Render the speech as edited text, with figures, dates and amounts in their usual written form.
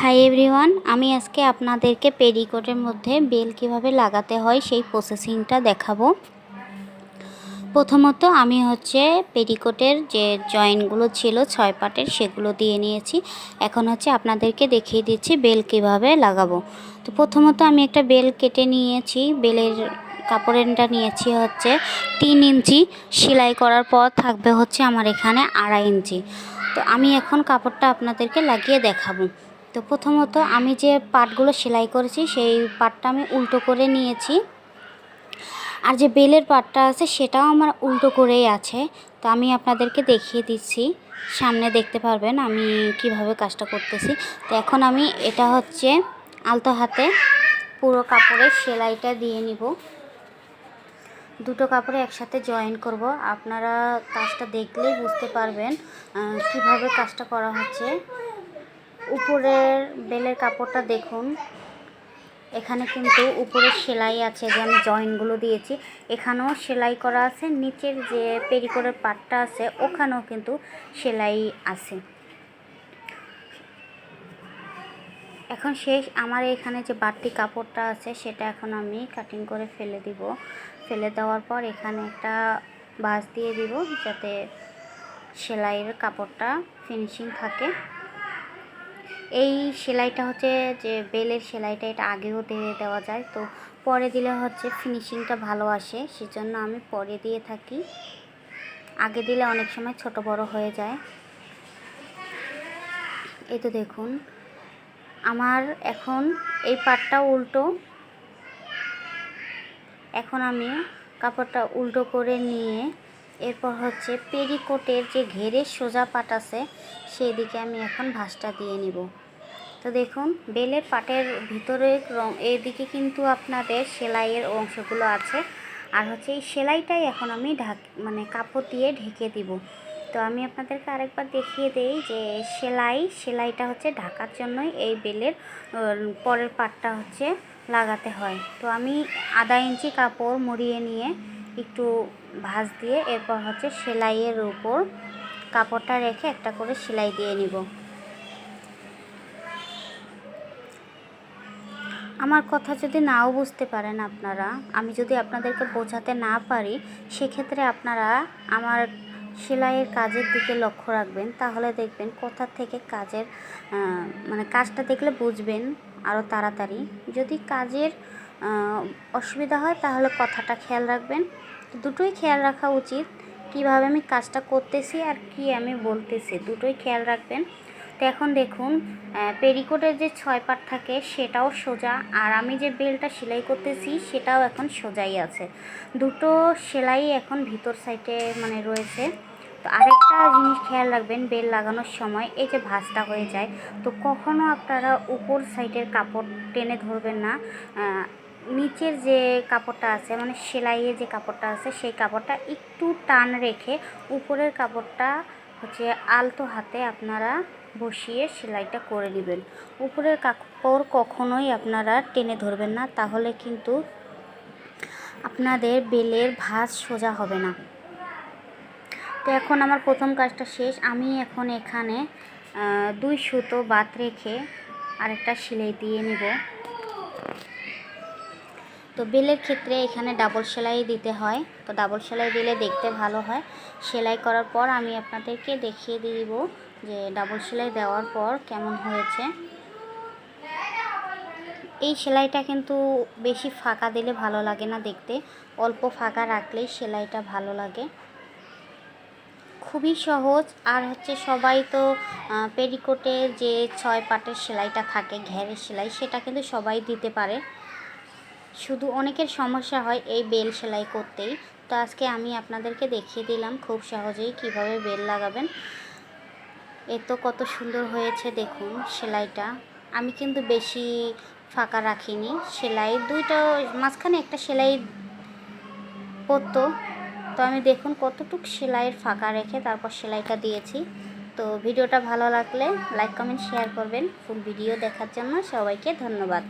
Hi everyone, আমি আজকে আপনাদেরকে পেটিকোটের মধ্যে বেল কিভাবে লাগাতে হয় সেই প্রসেসিংটা দেখাবো। প্রথমত আমি পেটিকোটের যে জয়েন্টগুলো ছিল 6 পার্টের সেগুলো দিয়ে নিয়েছি। এখন আপনাদেরকে দেখিয়ে দিচ্ছি বেল কিভাবে লাগাবো। তো প্রথমত আমি একটা বেল কেটে নিয়েছি। বেলের কাপড়টা নিয়েছি 3 ইঞ্চি, সেলাই করার পর থাকবে আমার এখানে 2.5 ইঞ্চি। তো আমি এখন কাপড়টা আপনাদেরকে লাগিয়ে দেখাবো। তো প্রথমত আমি যে পাটগুলো সেলাই করেছি সেই পাটটা আমি উল্টো করে নিয়েছি, আর যে বেলের পাটটা আছে সেটাও আমার উল্টো করেই আছে। তো আমি আপনাদেরকে দেখিয়ে দিচ্ছি, সামনে দেখতে পারবেন আমি কিভাবে কাজটা করতেছি। তো এখন আমি এটা আলতো হাতে পুরো কাপড়ের সেলাইটা দিয়ে নিব। দুটো কাপড়ে একসাথে জয়েন করব। আপনারা কাজটা দেখলেই বুঝতে পারবেন কিভাবে কাজটা করা হচ্ছে। উপরের বেলের কাপড়টা দেখুন, এখানে কিন্তু উপরে সেলাই আছে, যে আমি জয়েন্টগুলো দিয়েছি এখানেও সেলাই করা আছে, নিচের যে পেটিকোটের পাটটা আছে ওখানেও কিন্তু সেলাই আছে। এখন শেষ আমার এখানে যে বাড়তি কাপড়টা আছে সেটা এখন আমি কাটিং করে ফেলে দিব। ফেলে দেওয়ার পর এখানে একটা ভাঁজ দিয়ে দিব যাতে সেলাইয়ের কাপড়টা ফিনিশিং থাকে। এই সেলাইটা যে বেলের সেলাইটা, এটা আগেও দিয়ে দেওয়া যায়, তো পরে দিলে ফিনিশিংটা ভালো আসে, সেজন্য আমি পরে দিয়ে থাকি। আগে দিলে অনেক সময় ছোট বড় হয়ে যায়। এই তো দেখুন আমার এখন এই পাটটা উল্টো। এখন আমি কাপড়টা উল্টো করে নিয়ে এরপর পেটিকোটের যে ঘেরের সোজা পাট আছে সেই দিকে আমি এখন ভাঁজটা দিয়ে নিব। তো দেখুন বেলের পাটের ভিতরের এদিকে কিন্তু আপনাদের সেলাইয়ের অংশগুলো আছে, আর এই সেলাইটাই এখন আমি কাপড় দিয়ে ঢেকে দিব। তো আমি আপনাদেরকে আরেকবার দেখিয়ে দেই যে সেলাইটা ঢাকার জন্যই এই বেলের পরের পাটটা লাগাতে হয়। তো আমি 1/2 ইঞ্চি কাপড় মুড়িয়ে নিয়ে একটু ভাঁজ দিয়ে এরপর সেলাইয়ের উপর কাপড়টা রেখে একটা করে সেলাই দিয়ে নিব। আমার কথা যদি নাও বুঝতে পারেন আপনারা, আমি যদি আপনাদেরকে বোঝাতে না পারি, সেক্ষেত্রে আপনারা আমার সেলাইয়ের কাজের দিকে লক্ষ্য রাখবেন, তাহলে দেখবেন কোথা থেকে কাজটা দেখলে বুঝবেন আরও তাড়াতাড়ি। যদি কাজের অসুবিধা হয় তাহলে কথাটা খেয়াল রাখবেন। দুটোই খেয়াল রাখা উচিত, কিভাবে আমি কাজটা করতেছি আর কি আমি বলতেছি, দুটোই খেয়াল রাখবেন। তো এখন দেখুন পেটিকোটের যে 6 পাট থাকে সেটাও সোজা, আর আমি যে বেলটা সেলাই করতেছি সেটাও এখন সোজাই আছে। দুটো সেলাই এখন ভিতর সাইডে রয়েছে। তো আরেকটা জিনিস খেয়াল রাখবেন, বেল লাগানোর সময় এই যে ভাঁজটা হয়ে যায়, তো কখনো আপনারা উপর সাইডের কাপড় টেনে ধরবেন না। নিচের যে কাপড়টা আছে সেলাইয়ের যে কাপড়টা আছে সেই কাপড়টা একটু টান রেখে উপরের কাপড়টা আলতো হাতে আপনারা বসিয়ে সেলাইটা করে নেবেন। উপরের কাপড় কখনোই আপনারা টেনে ধরবেন না, তাহলে কিন্তু আপনাদের বেলের ভাঁজ সোজা হবে না। তো এখন আমার প্রথম কাজটা শেষ। আমি এখন এখানে 2 সুতো বাদ রেখে আরেকটা সেলাই দিয়ে নিব। তো বেলের ক্ষেত্রে এখানে ডাবল সেলাই দিতে হয়, তো ডাবল সেলাই দিলে দেখতে ভালো হয়। সেলাই করার পর আমি আপনাদেরকে দেখিয়ে দিব যে ডাবল সেলাই দেওয়ার পর কেমন হয়েছে। এই সেলাইটা কিন্তু বেশি ফাঁকা দিলে ভালো লাগে না দেখতে, অল্প ফাঁকা রাখলেই সেলাইটা ভালো লাগে। খুবই সহজ। আর সবাই তো পেটিকোটে যে 6 পাটের সেলাইটা থাকে ঘেরের সেলাই, সেটা কিন্তু সবাই দিতে পারে, শুধু অনেকের সমস্যা হয় এই বেল সেলাই করতেই। তো আজকে আমি আপনাদেরকে দেখিয়ে দিলাম খুব সহজেই কিভাবে বেল লাগাবেন। এ তো কত সুন্দর হয়েছে দেখুন সেলাইটা। আমি কিন্তু বেশি ফাঁকা রাখিনি, সেলাই দুইটা মাঝখানে একটা সেলাই পড়তো, তো আমি দেখুন কতটুকু সেলাইয়ের ফাঁকা রেখে তারপর সেলাইটা দিয়েছি। তো ভিডিওটা ভালো লাগলে লাইক কমেন্ট শেয়ার করবেন। ফুল ভিডিও দেখার জন্য সবাইকে ধন্যবাদ।